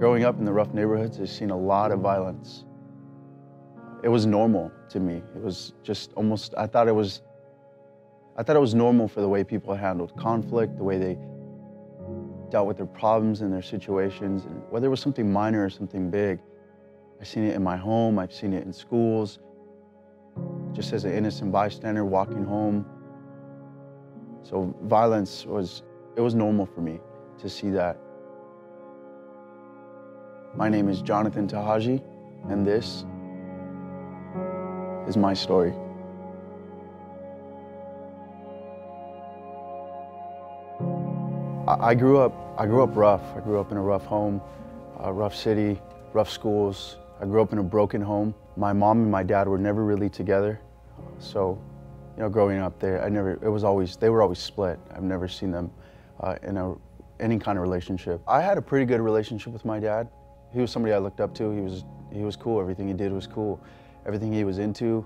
Growing up in the rough neighborhoods, I've seen a lot of violence. It was normal to me. It was just almost, I thought it was normal for the way people handled conflict, the way they dealt with their problems and their situations, and whether it was something minor or something big. I've seen it in my home, I've seen it in schools, just as an innocent bystander walking home. So violence was normal for me to see that. My name is Jonathan Tajalle, and this is my story. I grew up rough. I grew up in a rough home, a rough city, rough schools. I grew up in a broken home. My mom and my dad were never really together. So, you know, growing up there, they were always split. I've never seen them in any kind of relationship. I had a pretty good relationship with my dad. He was somebody I looked up to. He was cool. Everything he did was cool. Everything he was into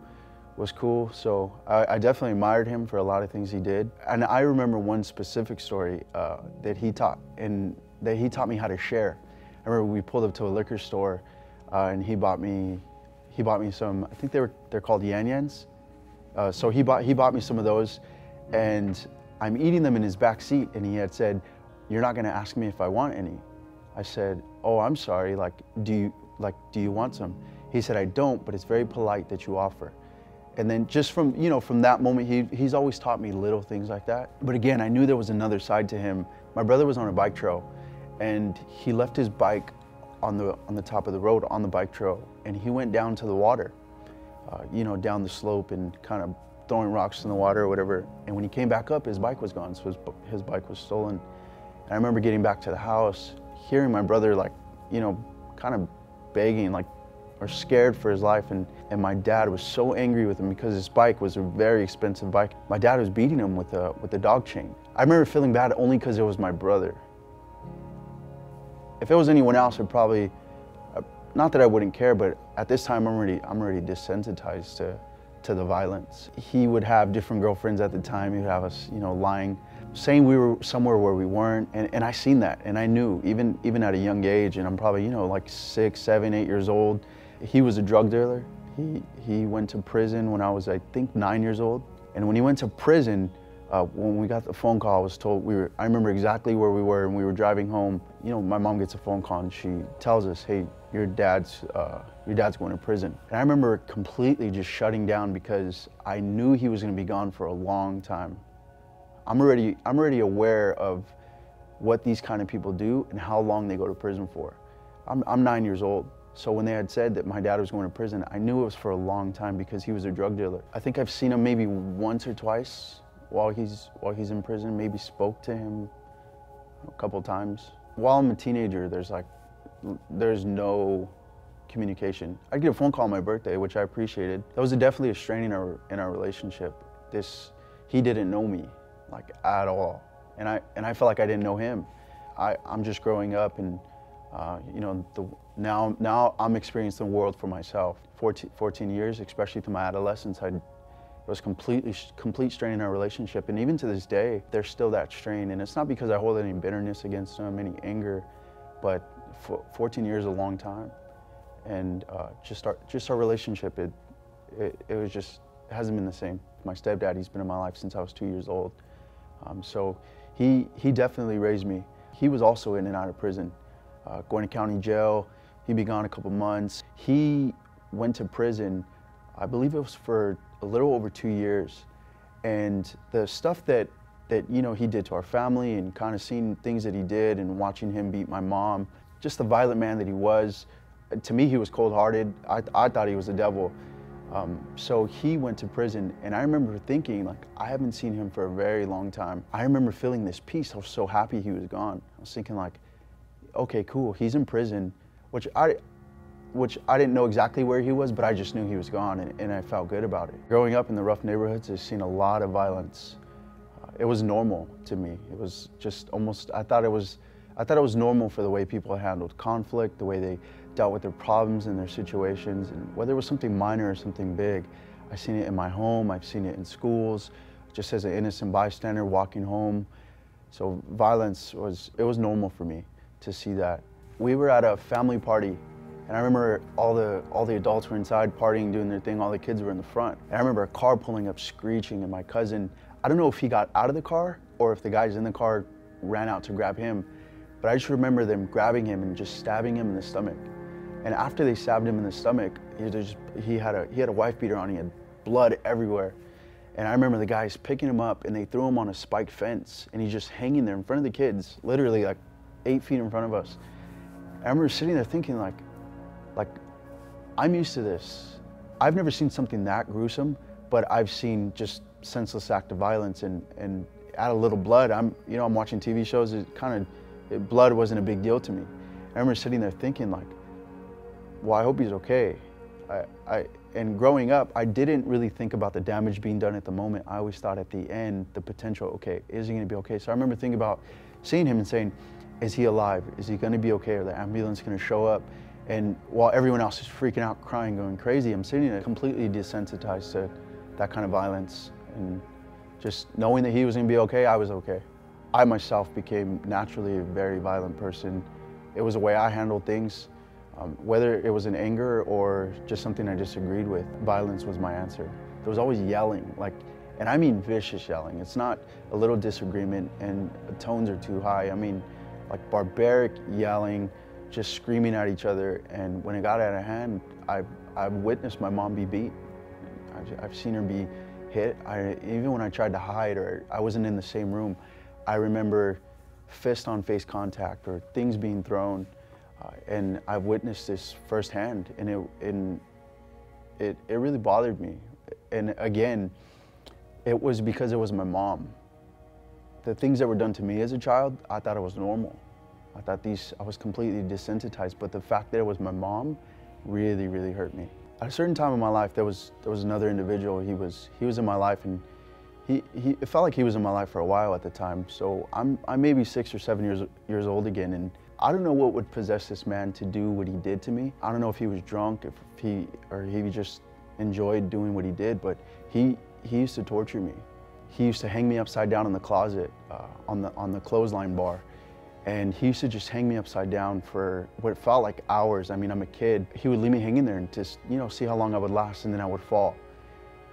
was cool. So I definitely admired him for a lot of things he did. And I remember one specific story that he taught me how to share. I remember we pulled up to a liquor store and he bought me some, I think they're called Yan Yans. So he bought me some of those, and I'm eating them in his back seat, and he had said, "You're not gonna ask me if I want any." I said, "Oh, I'm sorry, do you want some?" He said, "I don't, but it's very polite that you offer." And then just from that moment, he's always taught me little things like that. But again, I knew there was another side to him. My brother was on a bike trail, and he left his bike on the top of the road on the bike trail, and he went down to the water, down the slope and kind of throwing rocks in the water or whatever. And when he came back up, his bike was gone, so his bike was stolen. And I remember getting back to the house, hearing my brother kind of begging, or scared for his life, and my dad was so angry with him because his bike was a very expensive bike. My dad was beating him with a dog chain. I remember feeling bad only because it was my brother. If it was anyone else, I'd probably, not that I wouldn't care, but at this time I'm already desensitized to the violence. He would have different girlfriends at the time. He would have us, lying, saying we were somewhere where we weren't, and I seen that, and I knew, even at a young age, and I'm probably, like 6, 7, 8 years old. He was a drug dealer. He went to prison when I was, I think, 9 years old. And when he went to prison, when we got the phone call, I was told I remember exactly where we were, and we were driving home. My mom gets a phone call and she tells us, "Hey, your dad's going to prison." And I remember completely just shutting down because I knew he was going to be gone for a long time. I'm already aware of what these kind of people do and how long they go to prison for. I'm 9 years old. So when they had said that my dad was going to prison, I knew it was for a long time because he was a drug dealer. I think I've seen him maybe once or twice while he's in prison, maybe spoke to him a couple times. While I'm a teenager, there's no communication. I'd get a phone call on my birthday, which I appreciated. That was definitely a strain in our relationship. He didn't know me, at all. And I felt like I didn't know him. I'm just growing up, and now I'm experiencing the world for myself. 14 years, especially through my adolescence, it was complete strain in our relationship. And even to this day, there's still that strain. And it's not because I hold any bitterness against him, any anger, but 14 years is a long time. And just our relationship, it hasn't been the same. My stepdad, he's been in my life since I was 2 years old. So he definitely raised me. He was also in and out of prison, going to county jail. He'd be gone a couple months. He went to prison, I believe it was for a little over 2 years. And the stuff that he did to our family, and kind of seeing things that he did and watching him beat my mom, just the violent man that he was. To me, he was cold-hearted. I thought he was the devil. So he went to prison, and I remember thinking, I haven't seen him for a very long time. I remember feeling this peace. I was so happy he was gone. I was thinking, okay, cool, he's in prison, which I didn't know exactly where he was, but I just knew he was gone, and I felt good about it. Growing up in the rough neighborhoods, I've seen a lot of violence. It was normal to me. It was just almost, I thought it was normal for the way people handled conflict, the way they dealt with their problems and their situations, and whether it was something minor or something big. I've seen it in my home, I've seen it in schools, just as an innocent bystander walking home. So violence was normal for me to see that. We were at a family party, and I remember all the adults were inside partying, doing their thing. All the kids were in the front. And I remember a car pulling up, screeching, and my cousin, I don't know if he got out of the car or if the guys in the car ran out to grab him, but I just remember them grabbing him and just stabbing him in the stomach. And after they stabbed him in the stomach, he had a wife beater on. He had blood everywhere. And I remember the guys picking him up, and they threw him on a spiked fence, and he's just hanging there in front of the kids, literally like 8 feet in front of us. I remember sitting there thinking like, I'm used to this. I've never seen something that gruesome, but I've seen just senseless act of violence and add a little blood. I'm watching TV shows. Blood wasn't a big deal to me. I remember sitting there thinking like, well, I hope he's okay. And growing up, I didn't really think about the damage being done at the moment. I always thought at the end, the potential, okay, is he gonna be okay? So I remember thinking about seeing him and saying, is he alive? Is he gonna be okay? Are the ambulance gonna show up? And while everyone else is freaking out, crying, going crazy, I'm sitting there completely desensitized to that kind of violence. And just knowing that he was gonna be okay, I was okay. I myself became naturally a very violent person. It was the way I handled things. Whether it was in anger or just something I disagreed with, violence was my answer. There was always yelling, and I mean vicious yelling. It's not a little disagreement and tones are too high. I mean, like barbaric yelling, just screaming at each other. And when it got out of hand, I've witnessed my mom be beat. I've seen her be hit. Even when I tried to hide or I wasn't in the same room, I remember fist-on-face contact or things being thrown. And I've witnessed this firsthand, and it really bothered me. And again, it was because it was my mom. The things that were done to me as a child, I thought it was normal. I thought I was completely desensitized, but the fact that it was my mom really, really hurt me. At a certain time in my life, there was another individual. He was in my life, and it felt like he was in my life for a while at the time. So I'm maybe 6 or 7 years old again, and I don't know what would possess this man to do what he did to me. I don't know if he was drunk, if he just enjoyed doing what he did, but he used to torture me. He used to hang me upside down in the closet on the clothesline bar, and he used to just hang me upside down for what felt like hours. I mean, I'm a kid. He would leave me hanging there and just see how long I would last, and then I would fall,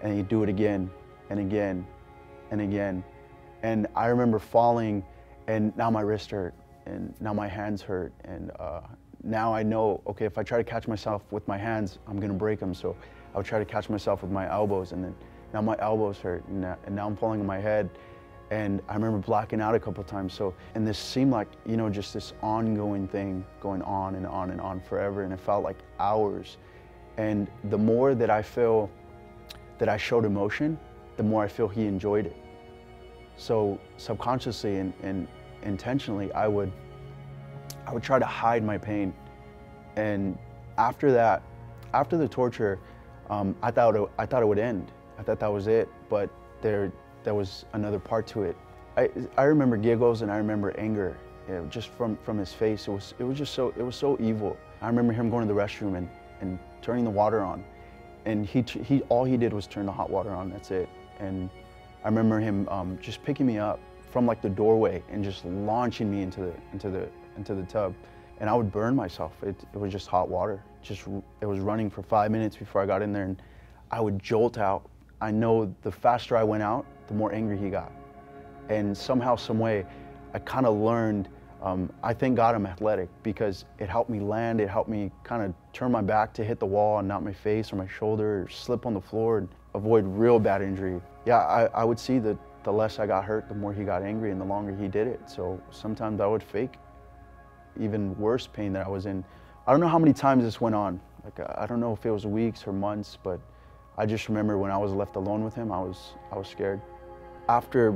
and he'd do it again and again and again. And I remember falling, and now my wrist hurt. And now my hands hurt, and now I know, okay, if I try to catch myself with my hands, I'm gonna break them. So I would try to catch myself with my elbows, and then now my elbows hurt, and now I'm falling on my head. And I remember blacking out a couple times. So, and this seemed like, just this ongoing thing going on and on and on forever, and it felt like hours. And the more that I feel that I showed emotion, the more I feel he enjoyed it. So subconsciously and intentionally, I would try to hide my pain. And after the torture, I thought it would end. I thought that was it, but there was another part to it. I remember giggles and I remember anger, just from his face. It was so evil. I remember him going to the restroom and turning the water on, and all he did was turn the hot water on. That's it. And I remember him just picking me up from like the doorway and just launching me into the tub, and I would burn myself. It was just hot water. It was running for 5 minutes before I got in there, and I would jolt out. I know the faster I went out, the more angry he got. And somehow, some way, I kind of learned. I thank God I'm athletic, because it helped me land. It helped me kind of turn my back to hit the wall and not my face or my shoulder, or slip on the floor and avoid real bad injury. Yeah, I would see that the less I got hurt, the more he got angry and the longer he did it. So sometimes I would fake even worse pain that I was in. I don't know how many times this went on. I don't know if it was weeks or months, but I just remember when I was left alone with him, I was scared. After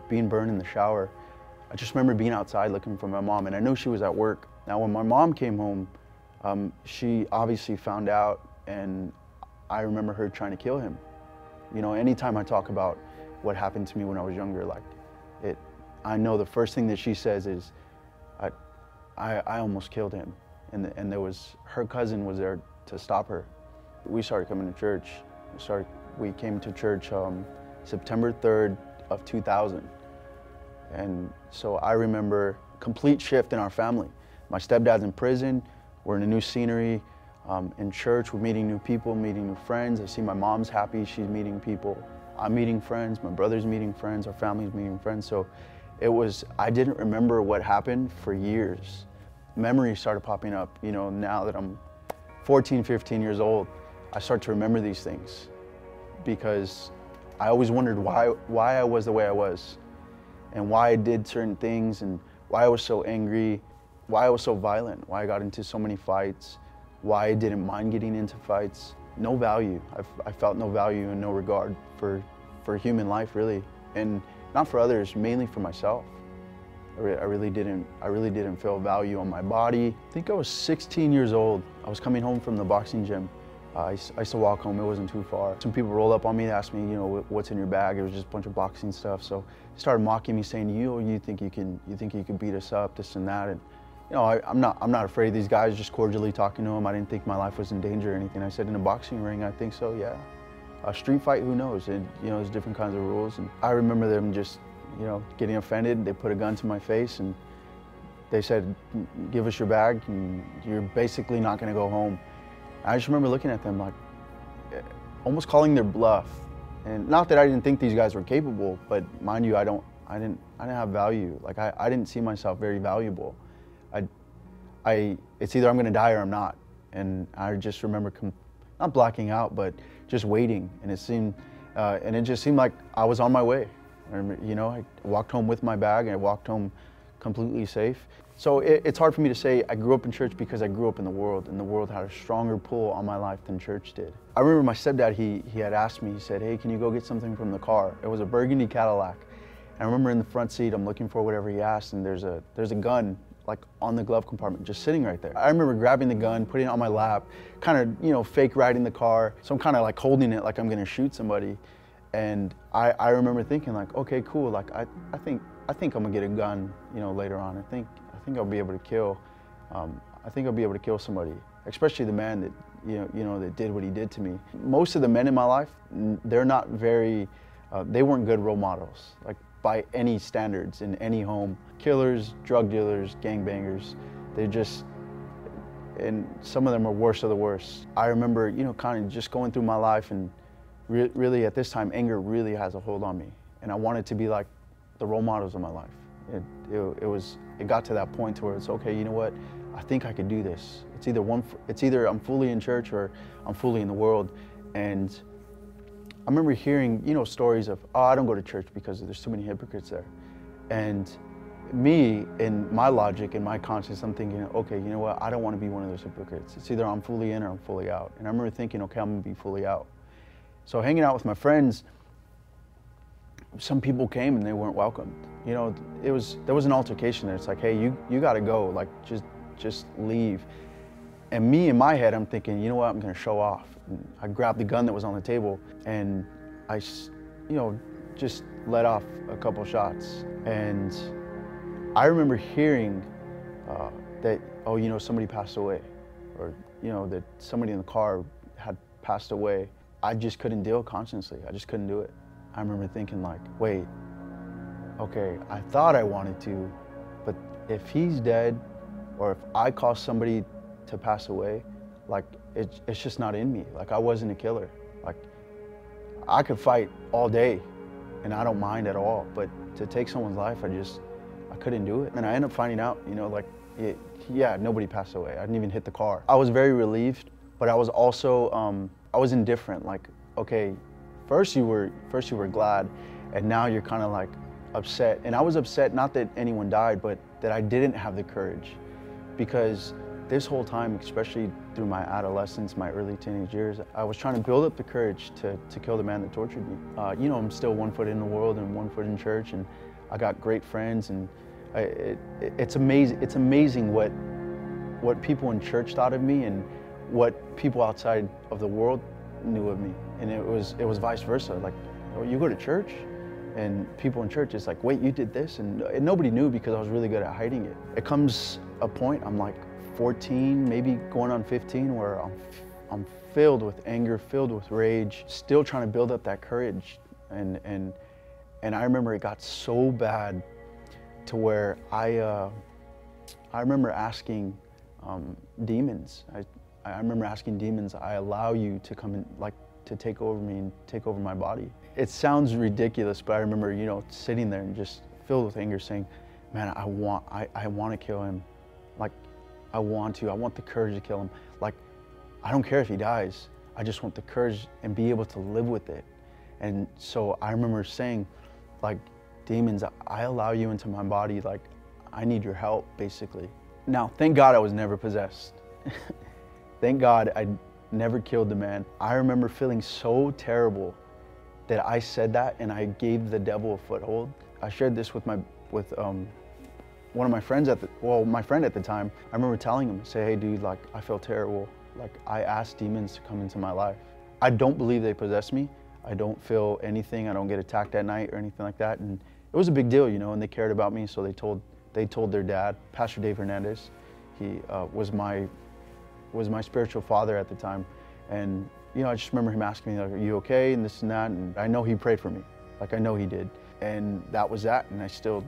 being burned in the shower, I just remember being outside looking for my mom, and I know she was at work. Now when my mom came home, she obviously found out, and I remember her trying to kill him. Anytime I talk about what happened to me when I was younger, I know the first thing that she says is, I almost killed him, and her cousin was there to stop her. We started coming to church. We came to church September 3rd of 2000, and so I remember complete shift in our family. My stepdad's in prison. We're in a new scenery. In church, we're meeting new people, meeting new friends. I see my mom's happy, she's meeting people. I'm meeting friends, my brother's meeting friends, our family's meeting friends. So I didn't remember what happened for years. Memories started popping up, you know, now that I'm 14, 15 years old, I start to remember these things because I always wondered why I was the way I was and why I did certain things and why I was so angry, why I was so violent, why I got into so many fights, why I didn't mind getting into fights. No value. I felt no value and no regard for human life, really, and not for others, mainly for myself. I really didn't feel value on my body. I think I was 16 years old. I was coming home from the boxing gym. I used to walk home, it wasn't too far. Some people rolled up on me, asked me, you know, what's in your bag? It was just a bunch of boxing stuff. So they started mocking me, saying, you think you can beat us up, this and that. And you know, I'm not afraid of these guys, just cordially talking to them. I didn't think my life was in danger or anything. I said, in a boxing ring, I think so, yeah. A street fight, who knows? And you know, there's different kinds of rules. And I remember them just, you know, getting offended. They put a gun to my face and they said, give us your bag and you're basically not gonna go home. I just remember looking at them like, almost calling their bluff. And not that I didn't think these guys were capable, but mind you, I didn't have value. Like I didn't see myself very valuable. It's either I'm gonna die or I'm not. And I just remember not blacking out, but just waiting. And it just seemed like I was on my way. You know, I walked home with my bag and I walked home completely safe. So it's hard for me to say I grew up in church because I grew up in the world, and the world had a stronger pull on my life than church did. I remember my stepdad, he had asked me, he said, hey, can you go get something from the car? It was a burgundy Cadillac. And I remember in the front seat, I'm looking for whatever he asked, and there's a gun like on the glove compartment, just sitting right there. I remember grabbing the gun, putting it on my lap, kind of, you know, fake riding the car. So I'm kind of like holding it like I'm gonna shoot somebody. And I remember thinking like, okay, cool, like I think I'm gonna get a gun, you know, later on. I think I'll be able to kill. I think I'll be able to kill somebody, especially the man that you know that did what he did to me. Most of the men in my life, they're not very, they weren't good role models, like by any standards in any home. Killers, drug dealers, gangbangers, and some of them are worst of the worst. I remember, you know, kind of just going through my life and really at this time, anger really has a hold on me. And I wanted to be like the role models of my life. It got to that point to where it's okay, you know what? I think I could do this. It's either I'm fully in church or I'm fully in the world. And I remember hearing, you know, stories of, oh, I don't go to church because there's too many hypocrites there. And me, in my logic, in my conscience, I'm thinking, okay, you know what? I don't want to be one of those hypocrites. It's either I'm fully in or I'm fully out. And I remember thinking, okay, I'm gonna be fully out. So hanging out with my friends, some people came and they weren't welcomed. You know, there was an altercation there. It's like, hey, you gotta go, like just leave. And me, in my head, I'm thinking, you know what, I'm gonna show off. And I grabbed the gun that was on the table and I, you know, just let off a couple shots. And I remember hearing that, oh, you know, somebody passed away, or, you know, that somebody in the car had passed away. I just couldn't deal consciously. I just couldn't do it. I remember thinking like, wait, okay, I thought I wanted to, but if he's dead, or if I caused somebody to pass away, like it's just not in me. Like I wasn't a killer. Like I could fight all day and I don't mind at all, but to take someone's life, I couldn't do it. And I ended up finding out, you know, like, yeah, nobody passed away. I didn't even hit the car. I was very relieved, but I was also, I was indifferent. Like, okay, first you were glad, and now you're kind of like upset. And I was upset, not that anyone died, but that I didn't have the courage. Because this whole time, especially through my adolescence, my early teenage years, I was trying to build up the courage to kill the man that tortured me. You know, I'm still 1 foot in the world and 1 foot in church, and I got great friends, and it's amazing. It's amazing what people in church thought of me and what people outside of the world knew of me. And it was vice versa. Like, oh, you go to church? And people in church, it's like, wait, you did this? And nobody knew because I was really good at hiding it. It comes a point, I'm like 14, maybe going on 15, where I'm filled with anger, filled with rage, still trying to build up that courage. And I remember it got so bad to where I I remember asking demons. I remember asking demons, I allow you to come in, like, to take over me and take over my body. It sounds ridiculous, but I remember, you know, sitting there and just filled with anger saying, man, I want to kill him. Like, I want the courage to kill him. Like, I don't care if he dies. I just want the courage and be able to live with it. And so I remember saying, like, demons, I allow you into my body. Like, I need your help, basically. Now, thank God I was never possessed. Thank God I never killed the man. I remember feeling so terrible that I said that and I gave the devil a foothold. I shared this with one of my friends my friend at the time. I remember telling him, say, hey dude, like, I feel terrible. Like, I asked demons to come into my life. I don't believe they possess me. I don't feel anything. I don't get attacked at night or anything like that. And it was a big deal, you know, and they cared about me. So they told their dad, Pastor Dave Hernandez. He was my spiritual father at the time. And, you know, I just remember him asking me, like, are you okay? And this and that. And I know he prayed for me. Like, I know he did. And that was that. And I still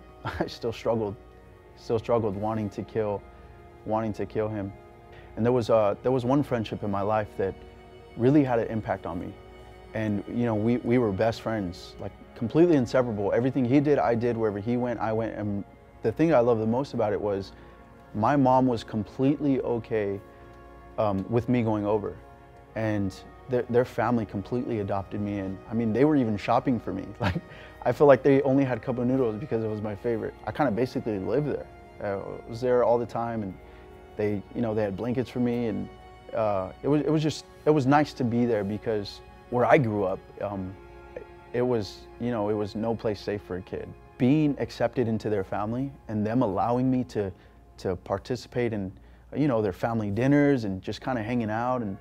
struggled wanting to kill him. And there was one friendship in my life that really had an impact on me. And, you know, we were best friends, like completely inseparable. Everything he did, I did. Wherever he went, I went. And the thing I loved the most about it was my mom was completely okay with me going over. And their family completely adopted me in. I mean, they were even shopping for me. Like, I feel like they only had cup of noodles because it was my favorite. I kind of basically lived there. I was there all the time, and they had blankets for me, and it was nice to be there because where I grew up, it was no place safe for a kid. Being accepted into their family and them allowing me to participate in, you know, their family dinners and just kind of hanging out and,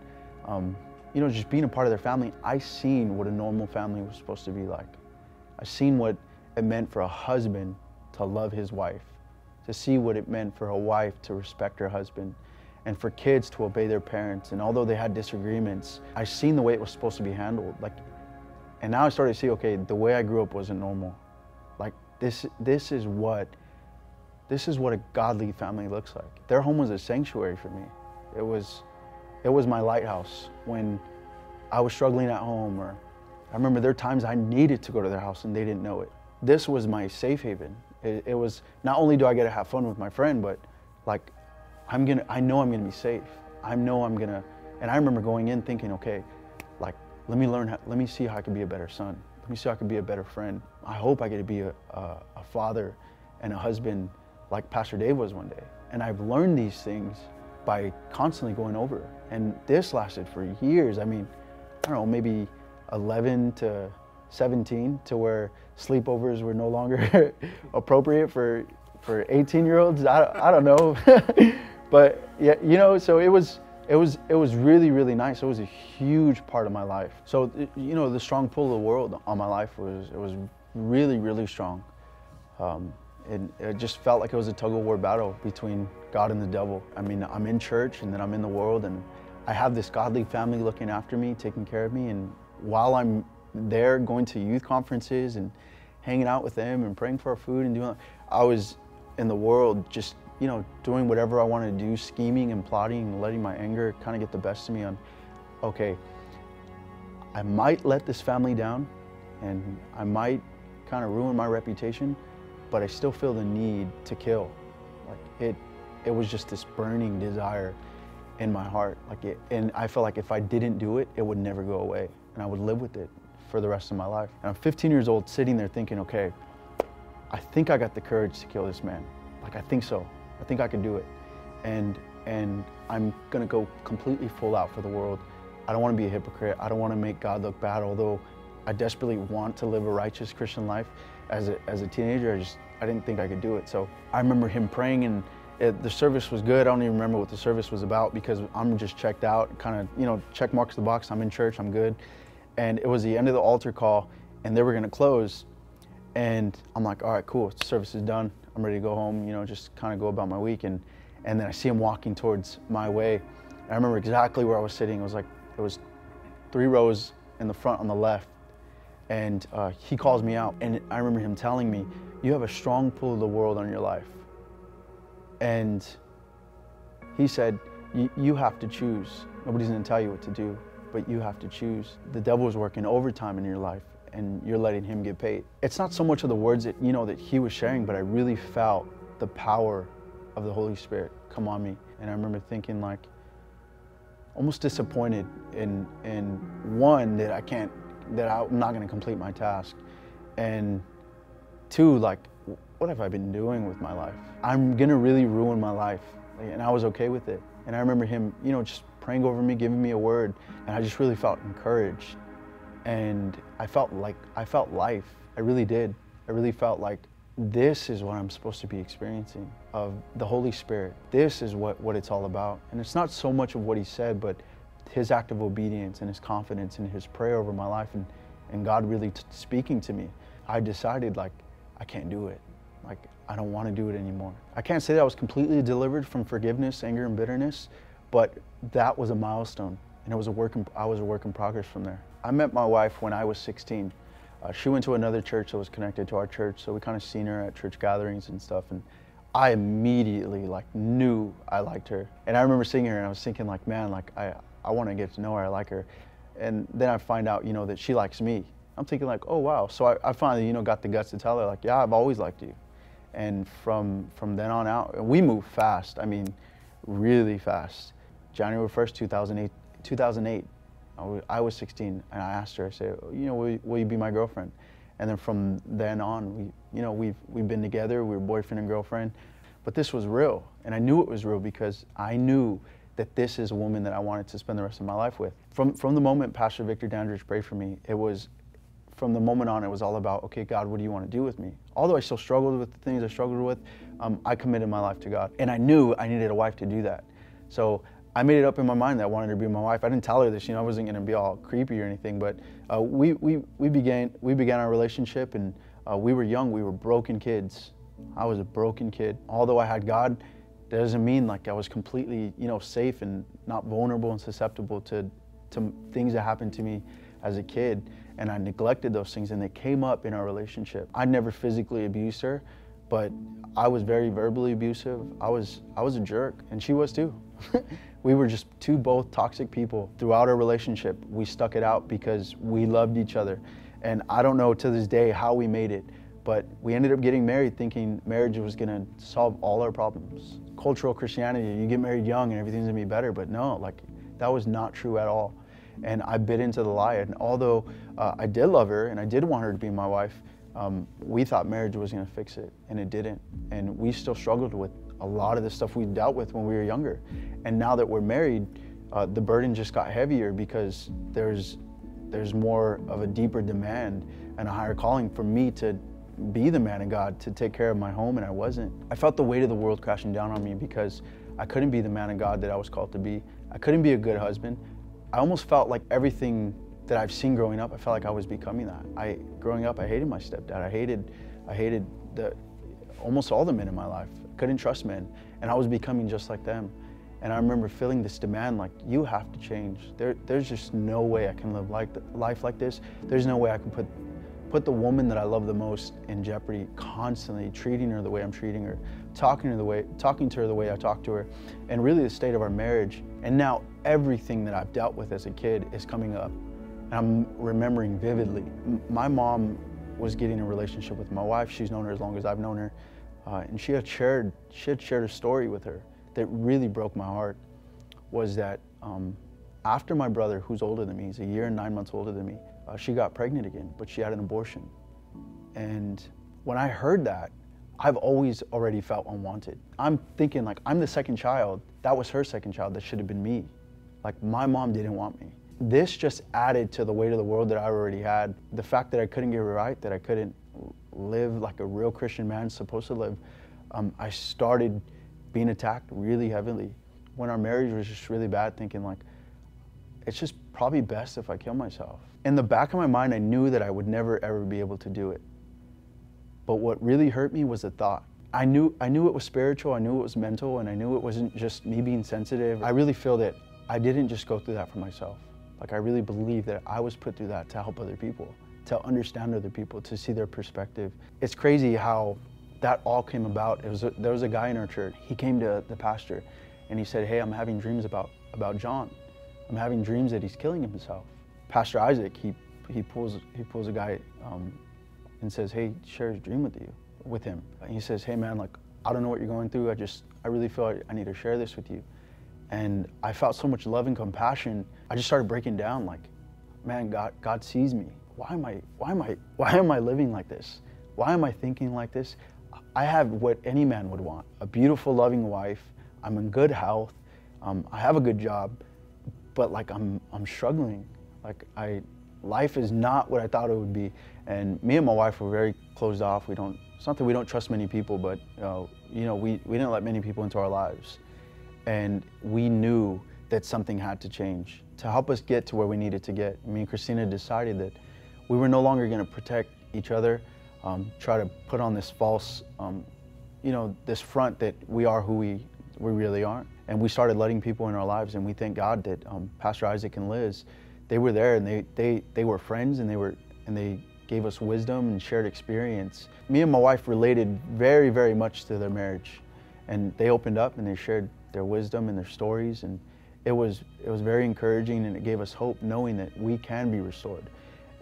you know, just being a part of their family, I seen what a normal family was supposed to be like. I seen what it meant for a husband to love his wife, to see what it meant for a wife to respect her husband, and for kids to obey their parents. And although they had disagreements, I seen the way it was supposed to be handled. Like, and now I started to see, okay, the way I grew up wasn't normal. Like, this is what a godly family looks like. Their home was a sanctuary for me. It was my lighthouse when I was struggling at home, or I remember there were times I needed to go to their house and they didn't know it. This was my safe haven. It was, not only do I get to have fun with my friend, but like, I know I'm gonna be safe. And I remember going in thinking, okay, like, let me see how I can be a better son. Let me see how I can be a better friend. I hope I get to be a father and a husband like Pastor Dave was one day. And I've learned these things by constantly going over. And this lasted for years. I mean, I don't know, maybe 11 to 17, to where sleepovers were no longer appropriate for 18-year-olds. I don't know. But yeah, you know, so it was really, really nice. It was a huge part of my life. So, you know, the strong pull of the world on my life was really, really strong. It just felt like it was a tug-of-war battle between God and the devil. I mean, I'm in church and then I'm in the world, and I have this godly family looking after me, taking care of me. And while I'm there going to youth conferences and hanging out with them and praying for our food and doing, I was in the world just, you know, doing whatever I wanted to do, scheming and plotting and letting my anger kind of get the best of me on, okay, I might let this family down and I might kind of ruin my reputation, but I still feel the need to kill. Like, it was just this burning desire in my heart. And I felt like if I didn't do it, it would never go away, and I would live with it for the rest of my life. And I'm 15 years old sitting there thinking, okay, I think I got the courage to kill this man. Like, I think so. I think I can do it. And I'm gonna go completely full out for the world. I don't wanna be a hypocrite. I don't wanna make God look bad, although I desperately want to live a righteous Christian life. As a teenager, I didn't think I could do it. So I remember him praying, and the service was good. I don't even remember what the service was about because I'm just checked out, kind of, you know, check marks the box. I'm in church, I'm good. And it was the end of the altar call, and they were gonna close. And I'm like, all right, cool, the service is done. I'm ready to go home, you know, just kind of go about my week. And then I see him walking towards my way. And I remember exactly where I was sitting. It was 3 rows in the front on the left. And he calls me out. And I remember him telling me, you have a strong pull of the world on your life. And he said, you have to choose. Nobody's gonna tell you what to do, but you have to choose. The devil is working overtime in your life and you're letting him get paid. It's not so much of the words that, that he was sharing, but I really felt the power of the Holy Spirit come on me. And I remember thinking like, almost disappointed in one, that I'm not gonna complete my task. And two, like, what have I been doing with my life? I'm gonna really ruin my life. And I was okay with it. And I remember him, just praying over me, giving me a word, and I just really felt encouraged. And I felt life. I really did. I really felt like this is what I'm supposed to be experiencing, of the Holy Spirit. This is what it's all about. And it's not so much of what he said, but his act of obedience and his confidence and his prayer over my life, and God really speaking to me. I decided, like, I can't do it. Like, I don't want to do it anymore. I can't say that I was completely delivered from forgiveness, anger, and bitterness, but that was a milestone, and I was a work in progress from there. I met my wife when I was 16. She went to another church that was connected to our church, so we kind of seen her at church gatherings and stuff, and I immediately knew I liked her. And I remember seeing her and I was thinking like, man, like I want to get to know her, I like her. And then I find out, that she likes me. I'm thinking like, oh wow. So I finally, got the guts to tell her like, yeah, I've always liked you. And from then on out, we moved fast. I mean, really fast. January 1st, 2008, I was 16, and I asked her, I said, will you be my girlfriend? And then from then on, we've been together. We were boyfriend and girlfriend, but this was real, and I knew it was real because I knew that this is a woman that I wanted to spend the rest of my life with. From the moment Pastor Victor Dandridge prayed for me, from the moment on, it was all about, okay, God, what do you want to do with me? Although I still struggled with the things I struggled with, I committed my life to God, and I knew I needed a wife to do that. So I made it up in my mind that I wanted her to be my wife. I didn't tell her this, I wasn't going to be all creepy or anything, but we began our relationship, and we were young. We were broken kids. I was a broken kid. Although I had God, that doesn't mean like I was completely, safe and not vulnerable and susceptible to things that happened to me as a kid. And I neglected those things, and they came up in our relationship. I never physically abused her, but I was very verbally abusive. I was a jerk, and she was too. We were just both toxic people. Throughout our relationship, we stuck it out because we loved each other. And I don't know to this day how we made it, but we ended up getting married thinking marriage was gonna solve all our problems. Cultural Christianity, you get married young and everything's gonna be better, but no, like that was not true at all. And I bit into the lie. And although I did love her and I did want her to be my wife, we thought marriage was gonna fix it, and it didn't. And we still struggled with a lot of the stuff we dealt with when we were younger. And now that we're married, the burden just got heavier because there's more of a deeper demand and a higher calling for me to be the man of God, to take care of my home, and I wasn't. I felt the weight of the world crashing down on me because I couldn't be the man of God that I was called to be. I couldn't be a good husband. I almost felt like everything that I've seen growing up, I felt like I was becoming that. Growing up, I hated my stepdad. I hated almost all the men in my life. I couldn't trust men, and I was becoming just like them. And I remember feeling this demand, like, you have to change. There's just no way I can live life like this. There's no way I can put the woman that I love the most in jeopardy, constantly treating her the way I'm treating her, talking to her the way I talk to her, and really the state of our marriage. And now everything that I've dealt with as a kid is coming up, and I'm remembering vividly. My mom was getting a relationship with my wife. She's known her as long as I've known her, and she had shared a story with her that really broke my heart. Was that after my brother, who's older than me, he's a year and 9 months older than me, she got pregnant again, but she had an abortion. And when I heard that, I've always already felt unwanted. I'm thinking like, I'm the second child. That was her second child. That should have been me. Like, my mom didn't want me. This just added to the weight of the world that I already had. The fact that I couldn't get it right, that I couldn't live like a real Christian man's supposed to live. I started being attacked really heavily. When our marriage was just really bad, thinking like, it's just probably best if I kill myself. In the back of my mind, I knew that I would never ever be able to do it. But what really hurt me was the thought. I knew it was spiritual, I knew it was mental, and I knew it wasn't just me being sensitive. I really feel that I didn't just go through that for myself. Like, I really believe that I was put through that to help other people, to understand other people, to see their perspective. It's crazy how that all came about. There was a guy in our church. He came to the pastor and he said, hey, I'm having dreams about John. I'm having dreams that he's killing himself. Pastor Isaac, he pulls a guy and says, hey, share his dream with him. And he says, hey man, like, I don't know what you're going through. I really feel like I need to share this with you. And I felt so much love and compassion. I just started breaking down like, man, God sees me. Why am I living like this? Why am I thinking like this? I have what any man would want, a beautiful, loving wife. I'm in good health. I have a good job, but like I'm struggling. Like life is not what I thought it would be. And me and my wife were very closed off. It's not that we don't trust many people, but we didn't let many people into our lives. And we knew that something had to change to help us get to where we needed to get. Me and Christina decided that we were no longer going to protect each other, try to put on this false, this front that we are who we really aren't. And we started letting people in our lives, and we thank God that Pastor Isaac and Liz, they were there, and they were friends, and they gave us wisdom and shared experience. Me and my wife related very, very much to their marriage, and they opened up and they shared their wisdom and their stories, and it was very encouraging, and it gave us hope knowing that we can be restored.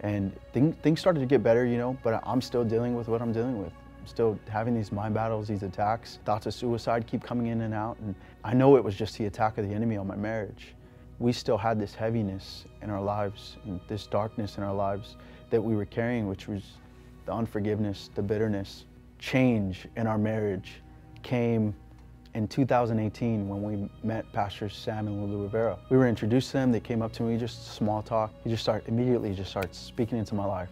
And things started to get better, but I'm still dealing with what I'm dealing with. I'm still having these mind battles, these attacks. Thoughts of suicide keep coming in and out, and I know it was just the attack of the enemy on my marriage. We still had this heaviness in our lives, and this darkness in our lives that we were carrying, which was the unforgiveness, the bitterness. Change in our marriage came in 2018 when we met Pastor Sam and Lulu Rivera. We were introduced to them. They came up to me, just small talk. He immediately starts speaking into my life,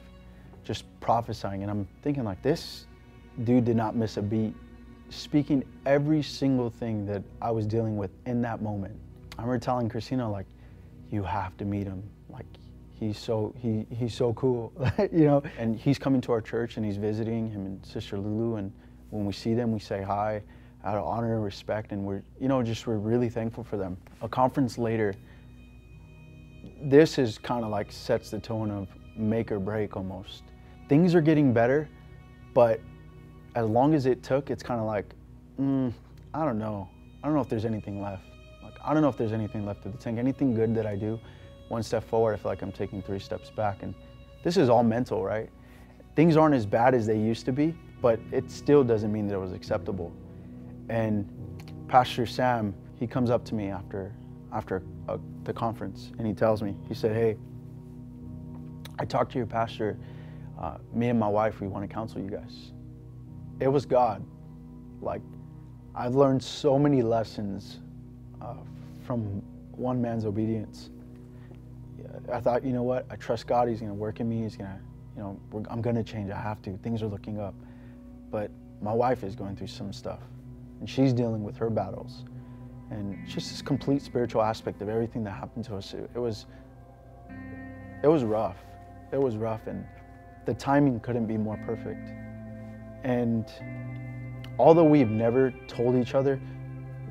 just prophesying. And I'm thinking like, this dude did not miss a beat, speaking every single thing that I was dealing with in that moment. I remember telling Christina, like, you have to meet him. Like, he's so cool, And he's coming to our church and he's visiting, him and Sister Lulu. And when we see them, we say hi out of honor and respect, and we're really thankful for them. A conference later, this is kind of like sets the tone of make or break almost. Things are getting better, but as long as it took, it's kind of like, I don't know if there's anything left. Like, I don't know if there's anything left of the tank. Anything good that I do, one step forward, I feel like I'm taking 3 steps back. And this is all mental, right? Things aren't as bad as they used to be, but it still doesn't mean that it was acceptable. And Pastor Sam, he comes up to me after the conference, and he tells me, he said, hey, I talked to your pastor. Me and my wife, we want to counsel you guys. It was God. Like, I've learned so many lessons from one man's obedience. I thought, you know what? I trust God. He's going to work in me. He's going to, I'm going to change. I have to. Things are looking up. But my wife is going through some stuff, and she's dealing with her battles. And just this complete spiritual aspect of everything that happened to us, it was rough. It was rough, and the timing couldn't be more perfect. And although we've never told each other,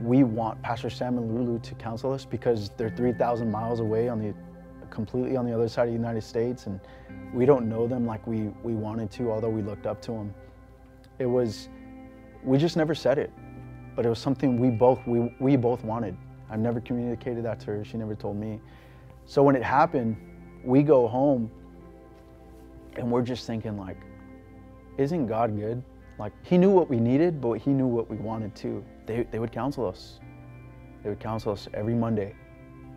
we want Pastor Sam and Lulu to counsel us because they're 3,000 miles away completely on the other side of the United States, and we don't know them like we wanted to, although we looked up to them. We just never said it, but it was something we both wanted. I've never communicated that to her. She never told me. So when it happened, we go home and we're just thinking like, isn't God good? Like, he knew what we needed, but he knew what we wanted too. They would counsel us. They would counsel us every Monday,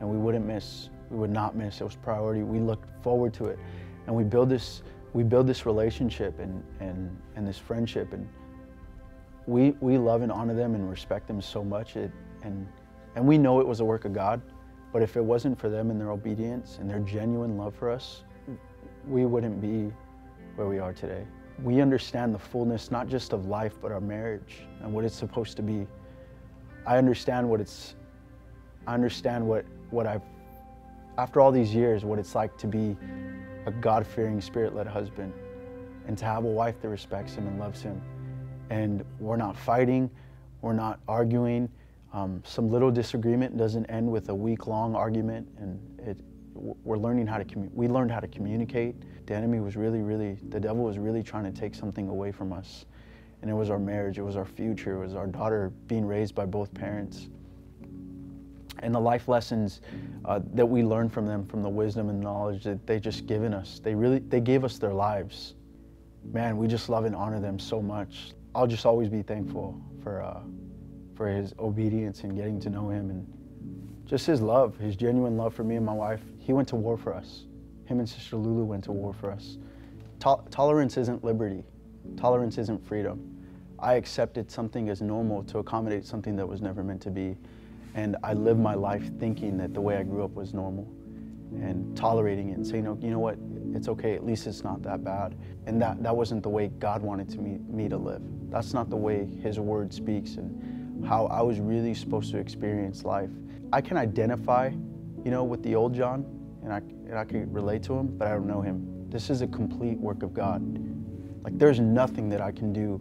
and we wouldn't miss. We would not miss. It was priority. We looked forward to it, and we build this relationship and this friendship, and we love and honor them and respect them so much. And we know it was a work of God, but if it wasn't for them and their obedience and their genuine love for us, we wouldn't be where we are today. We understand the fullness, not just of life, but our marriage and what it's supposed to be. I understand after all these years, what it's like to be a God-fearing, Spirit-led husband, and to have a wife that respects him and loves him. And we're not fighting, we're not arguing. Some little disagreement doesn't end with a week-long argument, and we learned how to communicate. The devil was really trying to take something away from us. and it was our marriage, it was our future, it was our daughter being raised by both parents. And the life lessons that we learned from them, from the wisdom and knowledge that they just given us, they gave us their lives. Man, we just love and honor them so much. I'll just always be thankful for his obedience and getting to know him, and just his love, his genuine love for me and my wife. He went to war for us. Him and Sister Lulu went to war for us. Tolerance isn't liberty. Tolerance isn't freedom. I accepted something as normal to accommodate something that was never meant to be. And I lived my life thinking that the way I grew up was normal, and tolerating it and saying, you know what, it's okay, at least it's not that bad. And that wasn't the way God wanted me to live. That's not the way his word speaks and how I was really supposed to experience life. I can identify, with the old John, and I can relate to him, but I don't know him. This is a complete work of God. Like, there's nothing that I can do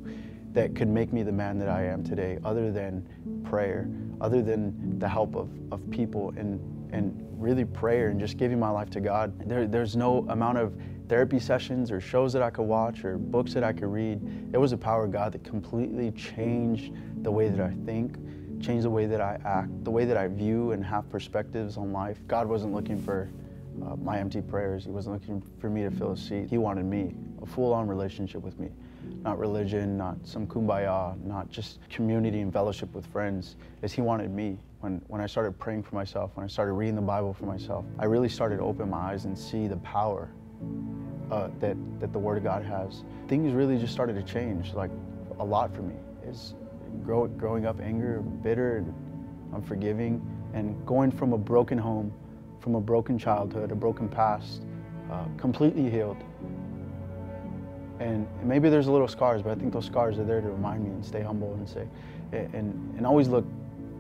that could make me the man that I am today, other than prayer, other than the help of people and really prayer and just giving my life to God. There's no amount of therapy sessions or shows that I could watch or books that I could read. It was the power of God that completely changed the way that I think, changed the way that I act, the way that I view and have perspectives on life. God wasn't looking for my empty prayers. He wasn't looking for me to fill a seat. He wanted me, a full-on relationship with me. Not religion, not some kumbaya, not just community and fellowship with friends, as he wanted me. When I started praying for myself, when I started reading the Bible for myself, I really started to open my eyes and see the power that the Word of God has. Things really just started to change, like a lot for me. Is growing up anger, bitter, and unforgiving, and going from a broken home, from a broken childhood, a broken past, completely healed. And maybe there's a little scars, but I think those scars are there to remind me and stay humble and say, and always look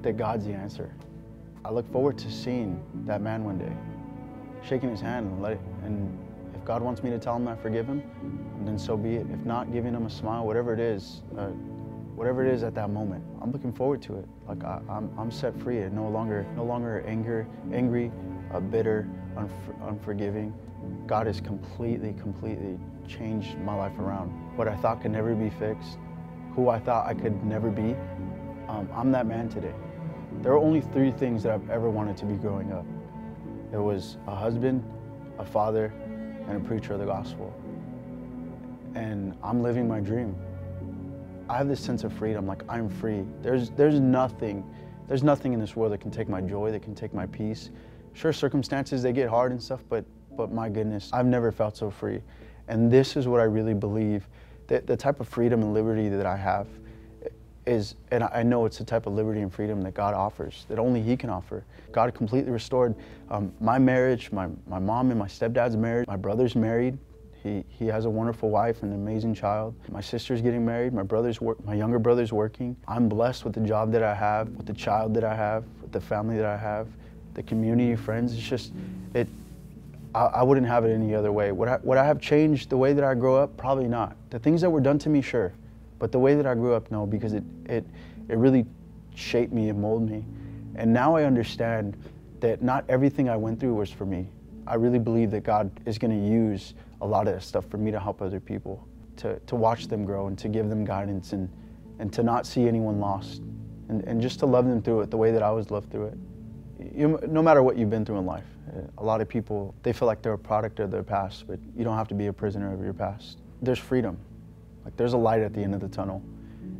that God's the answer. I look forward to seeing that man one day, shaking his hand and if God wants me to tell him I forgive him, then so be it. If not, giving him a smile, whatever it is at that moment, I'm looking forward to it. Like I'm set free and no longer angry, bitter, unforgiving. God has completely changed my life around. What I thought could never be fixed, who I thought I could never be, I'm that man today. There are only 3 things that I've ever wanted to be growing up. It was a husband, a father, and a preacher of the gospel. And I'm living my dream. I have this sense of freedom, like I'm free. There's nothing in this world that can take my joy, that can take my peace. Sure, circumstances, they get hard and stuff, but my goodness, I've never felt so free. And this is what I really believe, that the type of freedom and liberty that I have is, and I know it's the type of liberty and freedom that God offers, that only He can offer. God completely restored my marriage, my mom and my stepdad's marriage. My brother's married. He has a wonderful wife and an amazing child. My sister's getting married. My younger brother's working. I'm blessed with the job that I have, with the child that I have, with the family that I have, the community, friends. It's just, I wouldn't have it any other way. Would I have changed the way that I grew up? Probably not. The things that were done to me, sure. But the way that I grew up, no, because it really shaped me and molded me. And now I understand that not everything I went through was for me. I really believe that God is going to use a lot of that stuff for me to help other people, to watch them grow and to give them guidance and to not see anyone lost and just to love them through it the way that I was loved through it. No matter what you've been through in life, a lot of people, they feel like they're a product of their past, but you don't have to be a prisoner of your past. There's freedom. Like, there's a light at the end of the tunnel.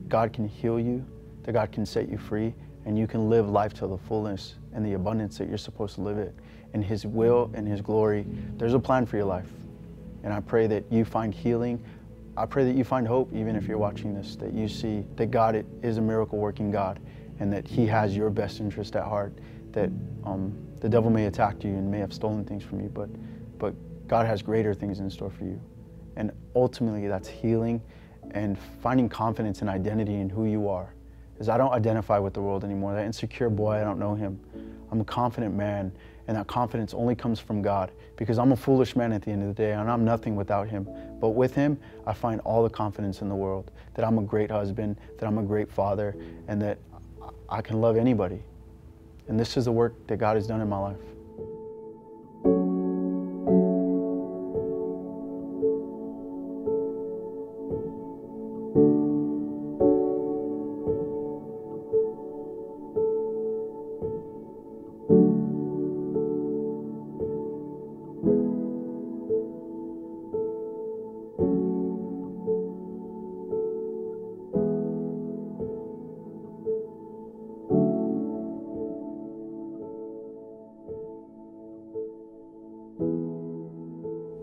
God can heal you, that God can set you free, and you can live life to the fullness and the abundance that you're supposed to live it. In His will and His glory, there's a plan for your life. And I pray that you find healing. I pray that you find hope, even if you're watching this, that you see that God is a miracle working God and that He has your best interest at heart, that the devil may attack you and may have stolen things from you, but God has greater things in store for you. And ultimately, that's healing and finding confidence and identity in who you are. Because I don't identify with the world anymore. That insecure boy, I don't know him. I'm a confident man, and that confidence only comes from God, because I'm a foolish man at the end of the day, and I'm nothing without Him. But with Him, I find all the confidence in the world, that I'm a great husband, that I'm a great father, and that I can love anybody. And this is the work that God has done in my life.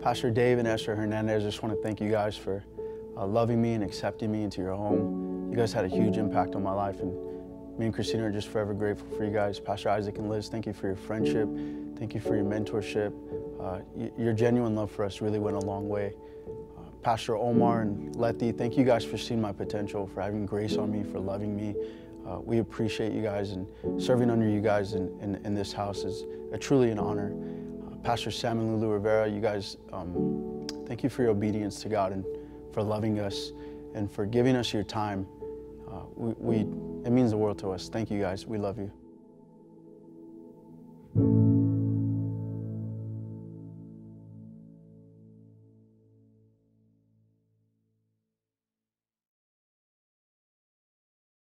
Pastor Dave and Esther Hernandez, I just want to thank you guys for loving me and accepting me into your home. You guys had a huge impact on my life, and me and Christina are just forever grateful for you guys. Pastor Isaac and Liz, thank you for your friendship. Thank you for your mentorship. Your genuine love for us really went a long way. Pastor Omar and Letty, thank you guys for seeing my potential, for having grace on me, for loving me. We appreciate you guys, and serving under you guys in this house is truly an honor. Pastor Sam and Lulu Rivera, you guys, thank you for your obedience to God and for loving us and for giving us your time. It means the world to us. Thank you guys. We love you.